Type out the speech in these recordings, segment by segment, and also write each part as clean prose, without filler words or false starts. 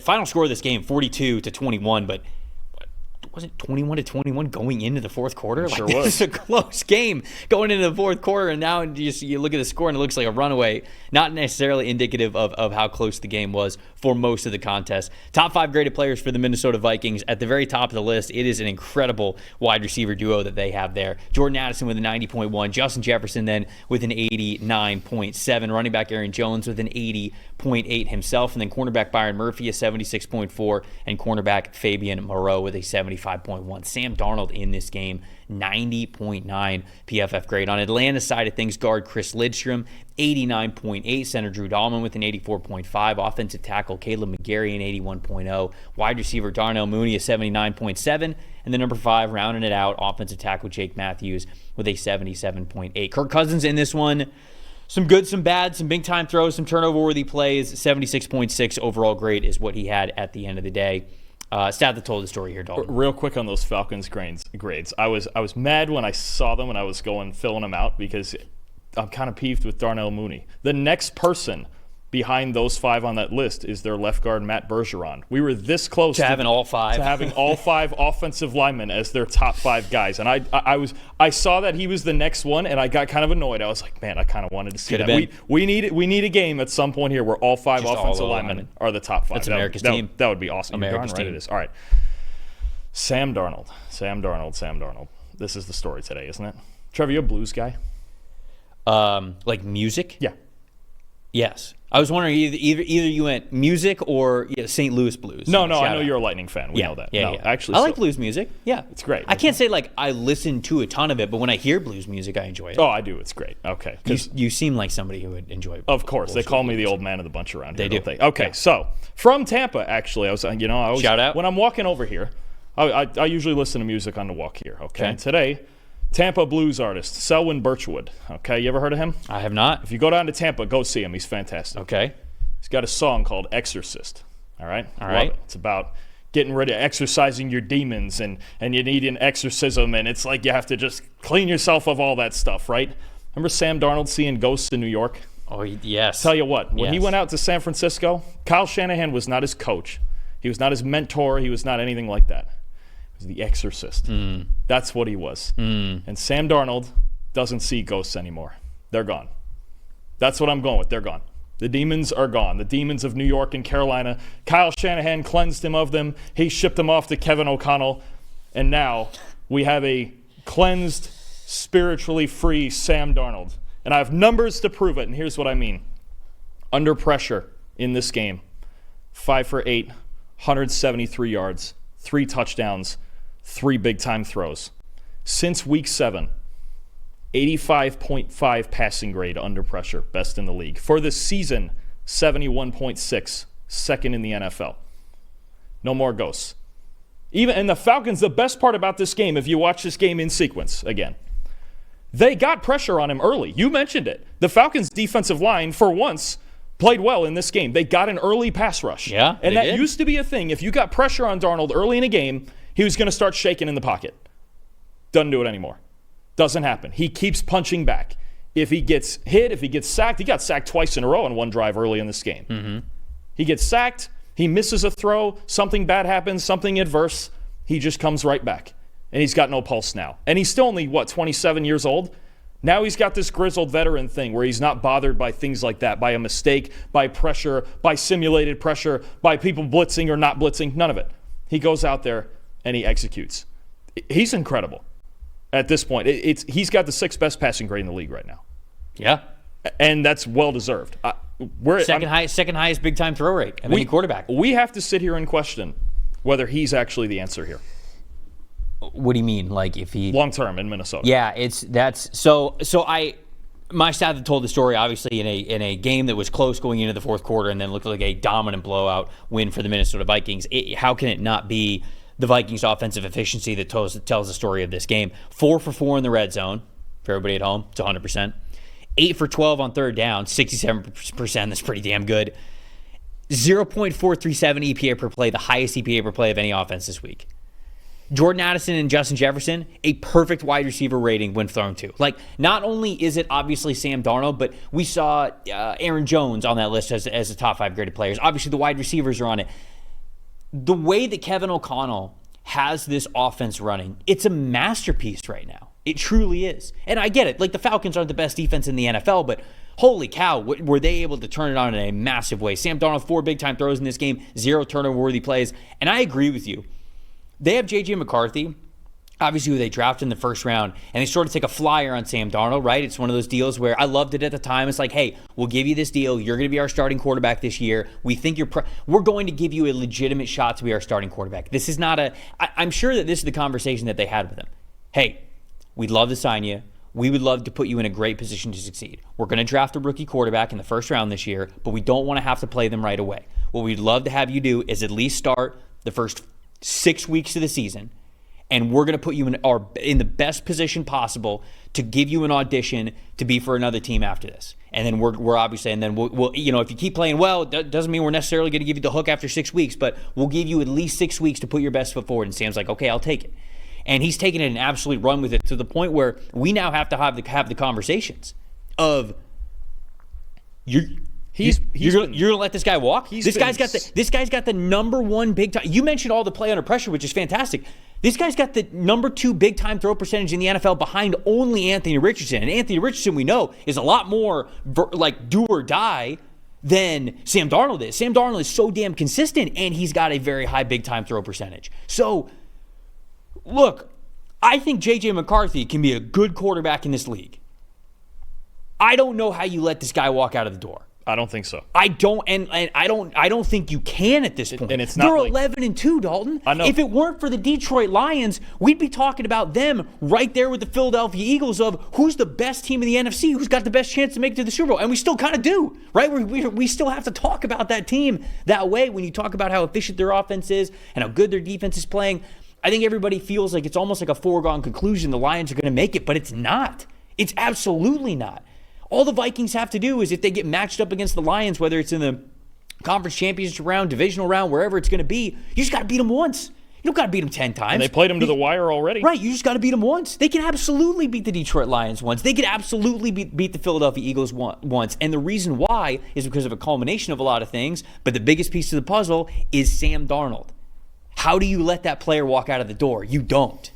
final score of this game, 42-21, but was it 21-21 going into the fourth quarter? Sure was. This is a close game going into the fourth quarter, and now you look at the score and it looks like a runaway. Not necessarily indicative of how close the game was for most of the contest. Top 5 graded players for the Minnesota Vikings. At the very top of the list, it is an incredible wide receiver duo that they have there. Jordan Addison with a 90.1, Justin Jefferson then with an 89.7, running back Aaron Jones with an 80.8 himself, and then cornerback Byron Murphy a 76.4, and cornerback Fabian Moreau with a 75.1. Sam Darnold in this game, 90.9 PFF grade. On Atlanta's side of things, guard Chris Lidstrom, 89.8. Center Drew Dahlman with an 84.5. Offensive tackle Caleb McGarry, an 81.0. Wide receiver Darnell Mooney, a 79.7. And the number 5, rounding it out, offensive tackle Jake Matthews with a 77.8. Kirk Cousins in this one, some good, some bad, some big-time throws, some turnover-worthy plays. 76.6 overall grade is what he had at the end of the day. Stat that told the story here, Dalton. Real quick on those Falcons grades. I was mad when I saw them when I was filling them out because I'm kind of peeved with Darnell Mooney. The next person behind those 5 on that list is their left guard Matt Bergeron. We were this close to having all 5. To having all 5 offensive linemen as their top 5 guys. And I saw that he was the next one, and I got kind of annoyed. I was like, man, I kind of wanted to see that. We need a game at some point here where all 5 just offensive linemen are the top 5. That's America's team. That would be awesome. America's team. It is. All right. Sam Darnold. This is the story today, isn't it? Trevor, you a blues guy? Like music? Yeah. Yes. I was wondering either you went music or St. Louis blues. No, I know you're a Lightning fan. We know that. Yeah. Actually, I like blues music. Yeah. It's great. I can't say like I listen to a ton of it, but when I hear blues music, I enjoy it. Oh, I do. It's great. Okay. You seem like somebody who would enjoy it. Of course. They call me the old man of the bunch around here. They do. Don't they? Okay. Yeah. So, from Tampa, actually, I was shout out. When I'm walking over here, I usually listen to music on the walk here. Okay. And today, Tampa blues artist, Selwyn Birchwood. Okay. You ever heard of him? I have not. If you go down to Tampa, go see him. He's fantastic. Okay. He's got a song called Exorcist. All right? All right. It's about getting rid of exorcising your demons, and you need an exorcism, and it's like you have to just clean yourself of all that stuff, right? Remember Sam Darnold seeing ghosts in New York? Oh, yes. Tell you what, when he went out to San Francisco, Kyle Shanahan was not his coach. He was not his mentor. He was not anything like that. He was the exorcist. That's what he was. And Sam Darnold doesn't see ghosts anymore. They're gone. That's what I'm going with. They're gone. The demons are gone. The demons of New York and Carolina. Kyle Shanahan cleansed him of them. He shipped them off to Kevin O'Connell. And now we have a cleansed, spiritually free Sam Darnold. And I have numbers to prove it, and here's what I mean. Under pressure in this game, 5 for 8, 173 yards, 3 touchdowns, 3 big-time throws. Since week 7, 85.5 passing grade under pressure, best in the league. For the season, 71.6, second in the NFL. No more ghosts. And the Falcons, the best part about this game, if you watch this game in sequence again, they got pressure on him early. You mentioned it. The Falcons' defensive line, for once, played well in this game. They got an early pass rush. Yeah, and that used to be a thing. If you got pressure on Darnold early in a game, he was going to start shaking in the pocket. Doesn't do it anymore. Doesn't happen. He keeps punching back. If he gets hit, if he gets sacked, he got sacked twice in a row in one drive early in this game. He gets sacked, he misses a throw, something bad happens, something adverse, he just comes right back. And he's got no pulse now. And he's still only, 27 years old? Now he's got this grizzled veteran thing where he's not bothered by things like that, by a mistake, by pressure, by simulated pressure, by people blitzing or not blitzing, none of it. He goes out there and he executes. He's incredible. At this point, he's got the 6th best passing grade in the league right now. Yeah. And that's well-deserved. Second highest big-time throw rate of any quarterback. We have to sit here and question whether he's actually the answer here. What do you mean? Like if he... Long-term in Minnesota. Yeah, my stat that told the story, obviously, in a game that was close going into the fourth quarter and then looked like a dominant blowout win for the Minnesota Vikings, how can it not be the Vikings' offensive efficiency that tells the story of this game? 4 for 4 in the red zone. For everybody at home, it's 100%. 8 for 12 on third down, 67%. That's pretty damn good. 0.437 EPA per play, the highest EPA per play of any offense this week. Jordan Addison and Justin Jefferson, a perfect wide receiver rating when thrown to. Like, not only is it obviously Sam Darnold, but we saw Aaron Jones on that list as the top 5 graded players. Obviously, the wide receivers are on it. the way that Kevin O'Connell has this offense running, it's a masterpiece right now. It truly is. And I get it. Like, the Falcons aren't the best defense in the NFL, but holy cow, were they able to turn it on in a massive way. Sam Darnold, 4 big-time throws in this game, 0 turnover-worthy plays. And I agree with you. They have J.J. McCarthy, obviously, who they drafted in the first round, and they sort of take a flyer on Sam Darnold, right? It's one of those deals where I loved it at the time. It's like, hey, we'll give you this deal. You're going to be our starting quarterback this year. We think we're going to give you a legitimate shot to be our starting quarterback. This is not I'm sure that this is the conversation that they had with him. Hey, we'd love to sign you. We would love to put you in a great position to succeed. We're going to draft a rookie quarterback in the first round this year, but we don't want to have to play them right away. What we'd love to have you do is at least start the first 6 weeks of the season, and we're going to put you in the best position possible to give you an audition to be for another team after this. And then we're obviously, and then we'll if you keep playing well, that doesn't mean we're necessarily going to give you the hook after 6 weeks, but we'll give you at least 6 weeks to put your best foot forward. And Sam's like, okay, I'll take it. And he's taken it an absolute run with it to the point where we now have to have the conversations of you're gonna let this guy walk. This guy's got the number 1 big time. You mentioned all the play under pressure, which is fantastic. This guy's got the number 2 big time throw percentage in the NFL behind only Anthony Richardson. And Anthony Richardson, we know, is a lot more like do or die than Sam Darnold is. Sam Darnold is so damn consistent, and he's got a very high big time throw percentage. So, look, I think J.J. McCarthy can be a good quarterback in this league. I don't know how you let this guy walk out of the door. I don't think so. I don't think you can at this point. And it's not. They're 11-2, Dalton. I know. If it weren't for the Detroit Lions, we'd be talking about them right there with the Philadelphia Eagles of who's the best team in the NFC, who's got the best chance to make it to the Super Bowl. And we still kind of do, right? We still have to talk about that team that way when you talk about how efficient their offense is and how good their defense is playing. I think everybody feels like it's almost like a foregone conclusion the Lions are going to make it, but it's not. It's absolutely not. All the Vikings have to do is if they get matched up against the Lions, whether it's in the conference championship round, divisional round, wherever it's going to be, you just got to beat them once. You don't got to beat them 10 times. And they played them to the wire already. Right, you just got to beat them once. They can absolutely beat the Detroit Lions once. They could absolutely beat the Philadelphia Eagles once. And the reason why is because of a culmination of a lot of things, but the biggest piece of the puzzle is Sam Darnold. How do you let that player walk out of the door? You don't.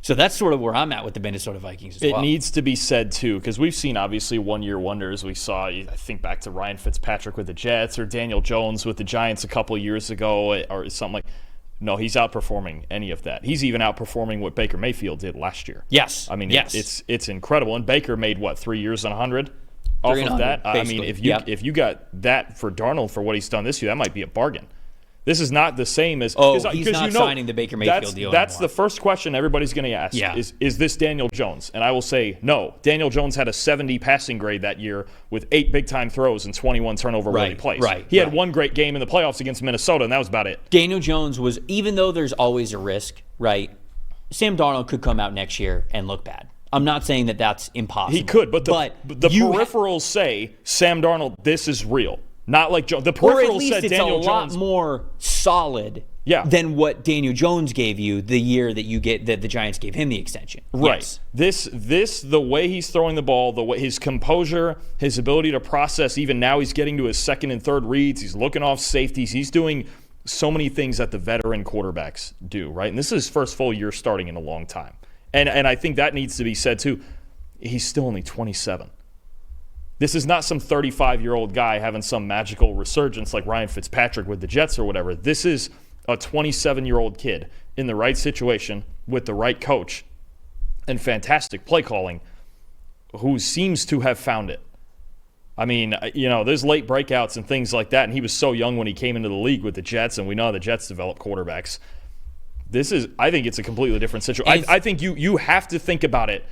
So that's sort of where I'm at with the Minnesota Vikings as well. It needs to be said, too, because we've seen, obviously, one-year wonders. We saw, I think, back to Ryan Fitzpatrick with the Jets or Daniel Jones with the Giants a couple of years ago or something like. No, he's outperforming any of that. He's even outperforming what Baker Mayfield did last year. Yes. I mean, yes. It's incredible. And Baker made, 3 years on 100 off of that? Basically. I mean, if you got that for Darnold for what he's done this year, that might be a bargain. This is not the same as... he's not signing the Baker Mayfield deal That's anymore. the first question everybody's going to ask. Yeah. Is this Daniel Jones? And I will say no. Daniel Jones had a 70 passing grade that year with 8 big-time throws and 21 turnover-worthy plays. He had one great game in the playoffs against Minnesota, and that was about it. Daniel Jones was, even though there's always a risk, right, Sam Darnold could come out next year and look bad. I'm not saying that that's impossible. He could, but the peripherals say, Sam Darnold, this is real. Not like Jones. The peripherals said Daniel Jones. Or at least it's a lot more solid than what Daniel Jones gave you the year that the Giants gave him the extension. Right. Yes. This the way he's throwing the ball, the way his composure, his ability to process. Even now, he's getting to his second and third reads. He's looking off safeties. He's doing so many things that the veteran quarterbacks do. Right. And this is his first full year starting in a long time. And I think that needs to be said too. He's still only 27. This is not some 35-year-old guy having some magical resurgence like Ryan Fitzpatrick with the Jets or whatever. This is a 27-year-old kid in the right situation with the right coach and fantastic play calling who seems to have found it. I mean, there's late breakouts and things like that, and he was so young when he came into the league with the Jets, and we know the Jets develop quarterbacks. I think it's a completely different situation. I think you have to think about it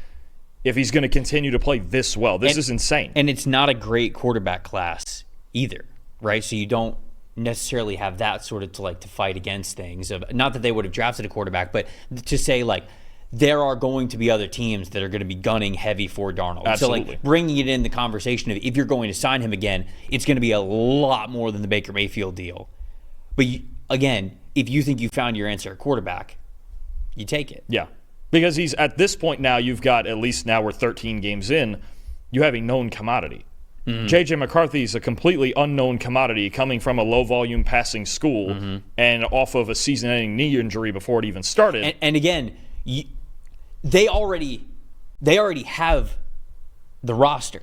if he's going to continue to play this well. This is insane. And it's not a great quarterback class either, right? So you don't necessarily have that sort of to fight against things. Not that they would have drafted a quarterback, but to say there are going to be other teams that are going to be gunning heavy for Darnold. Absolutely. So bringing it in the conversation of if you're going to sign him again, it's going to be a lot more than the Baker Mayfield deal. But again, if you think you found your answer at quarterback, you take it. Yeah. Because at this point now, you've got, at least now we're 13 games in, you have a known commodity. J.J. McCarthy is a completely unknown commodity coming from a low-volume passing school and off of a season-ending knee injury before it even started. And again, they already have the roster,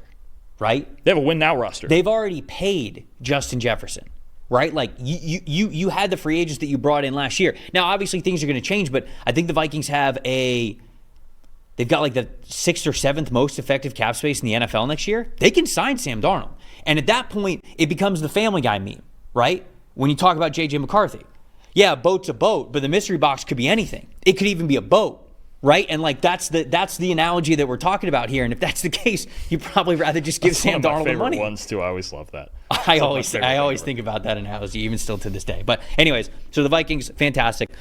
right? They have a win-now roster. They've already paid Justin Jefferson, right? Like, you had the free agents that you brought in last year. Now, obviously, things are going to change, but I think the Vikings have they've got like the 6th or 7th most effective cap space in the NFL next year. They can sign Sam Darnold. And at that point, it becomes the Family Guy meme, right? When you talk about J.J. McCarthy. Yeah, a boat's a boat, but the mystery box could be anything. It could even be a boat. Right? And like that's the analogy that we're talking about here. And if that's the case, you'd probably rather just give Sam Darnold the money. Ones too. I always love that. I always think about that analogy, even still to this day. But anyways, so the Vikings, fantastic.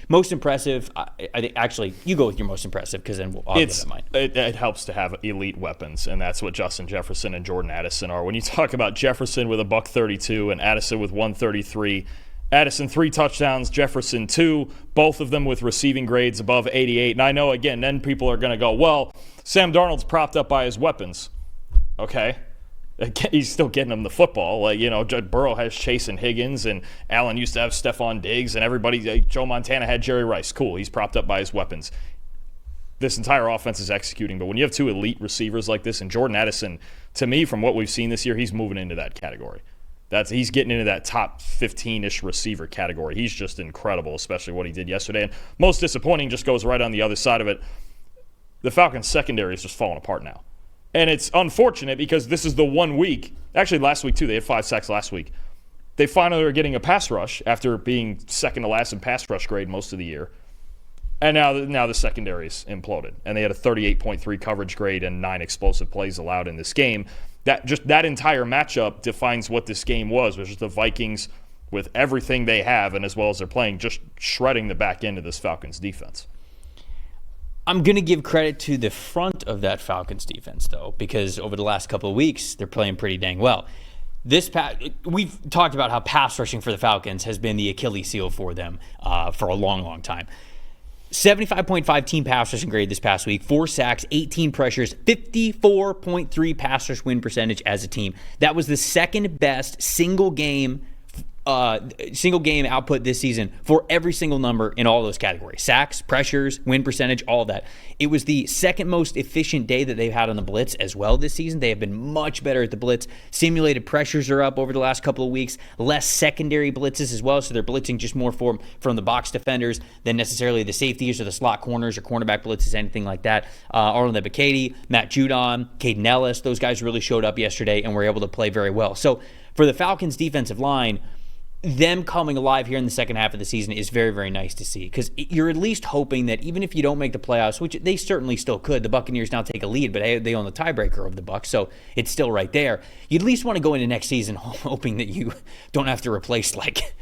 Most impressive. I think actually you go with your most impressive because then I'll give it mine. It helps to have elite weapons, and that's what Justin Jefferson and Jordan Addison are. When you talk about Jefferson with a $132 and Addison with 133. Addison 3 touchdowns, Jefferson 2, both of them with receiving grades above 88. And I know, again, then people are going to go, well, Sam Darnold's propped up by his weapons. Okay. He's still getting them the football. Like, Judd Burrow has Chase and Higgins, and Allen used to have Stephon Diggs, and everybody, Joe Montana had Jerry Rice. Cool, he's propped up by his weapons. This entire offense is executing, but when you have 2 elite receivers like this, and Jordan Addison, to me, from what we've seen this year, he's moving into that category. He's getting into that top 15-ish receiver category. He's just incredible, especially what he did yesterday. And most disappointing just goes right on the other side of it. The Falcons' secondary is just falling apart now. And it's unfortunate because this is the 1 week. Actually, last week, too. They had 5 sacks last week. They finally are getting a pass rush after being second to last in pass rush grade most of the year. And now the secondary's imploded. And they had a 38.3 coverage grade and 9 explosive plays allowed in this game. That entire matchup defines what this game was, which is the Vikings with everything they have and as well as they're playing, just shredding the back end of this Falcons defense. I'm going to give credit to the front of that Falcons defense, though, because over the last couple of weeks, they're playing pretty dang well. We've talked about how pass rushing for the Falcons has been the Achilles heel for them for a long, long time. 75.5 team pass rushing grade this past week, 4 sacks, 18 pressures, 54.3 pass rush win percentage as a team. That was the second best single game output this season for every single number in all those categories. Sacks, pressures, win percentage, all of that. It was the second most efficient day that they've had on the blitz as well this season. They have been much better at the blitz. Simulated pressures are up over the last couple of weeks. Less secondary blitzes as well, so they're blitzing just more from the box defenders than necessarily the safeties or the slot corners or cornerback blitzes, anything like that. Arlen Ebiketie, Matt Judon, Caden Ellis, those guys really showed up yesterday and were able to play very well. So for the Falcons defensive line, them coming alive here in the second half of the season is very, very nice to see because you're at least hoping that even if you don't make the playoffs, which they certainly still could, the Buccaneers now take a lead, but they own the tiebreaker over the Bucs, so it's still right there. You at least want to go into next season hoping that you don't have to replace like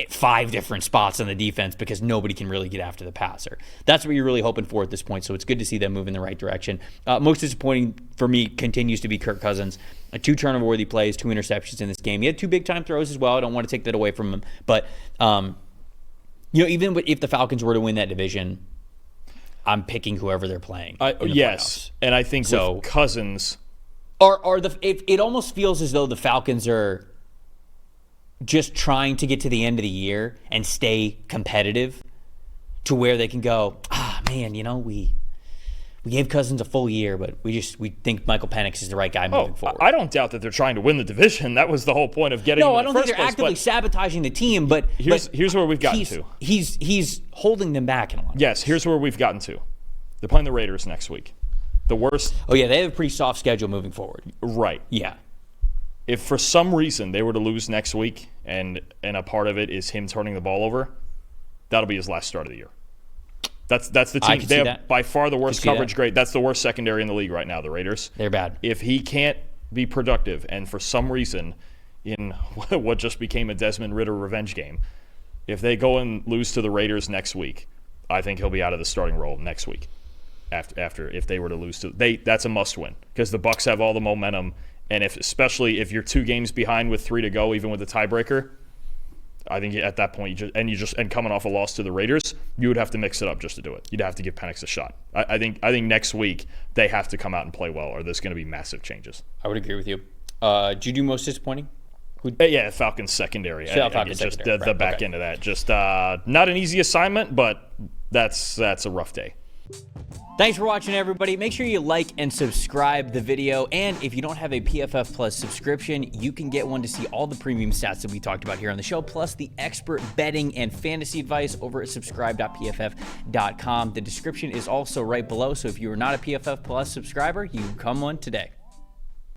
5 different spots on the defense because nobody can really get after the passer. That's what you're really hoping for at this point, so it's good to see them move in the right direction. Most disappointing for me continues to be Kirk Cousins. 2 turnover-worthy plays, 2 interceptions in this game. He had 2 big-time throws as well. I don't want to take that away from him. But, even if the Falcons were to win that division, I'm picking whoever they're playing. Yes, and I think with Cousins... It almost feels as though the Falcons are just trying to get to the end of the year and stay competitive to where they can go, we gave Cousins a full year, but we think Michael Penix is the right guy moving forward. I don't doubt that they're trying to win the division. That was the whole point of getting him in the I don't think they're actively sabotaging the team, but here's where we've gotten to. He's holding them back in a lot. Yes, here's where we've gotten to. They're playing the Raiders next week. The worst. Oh, yeah, they have a pretty soft schedule moving forward. Right. Yeah. If for some reason they were to lose next week and a part of it is him turning the ball over, that'll be his last start of the year. That's the team. They have by far the worst coverage grade. That's the worst secondary in the league right now, the Raiders. They're bad. If he can't be productive and for some reason in what just became a Desmond Ridder revenge game, if they go and lose to the Raiders next week, I think he'll be out of the starting role next week. After if they were to lose that's a must win because the Bucs have all the momentum. And especially if you're 2 games behind with 3 to go, even with the tiebreaker, I think at that point, and coming off a loss to the Raiders, you would have to mix it up just to do it. You'd have to give Penix a shot. I think next week they have to come out and play well, or there's going to be massive changes. I would agree with you. Did you do most disappointing? Yeah, Falcons secondary. Falcons just secondary, the back end of that. Just not an easy assignment, but that's a rough day. Thanks for watching, everybody. Make sure you like and subscribe the video. And if you don't have a PFF Plus subscription, you can get one to see all the premium stats that we talked about here on the show, plus the expert betting and fantasy advice over at subscribe.pff.com. The description is also right below, so if you are not a PFF Plus subscriber, you can come one today.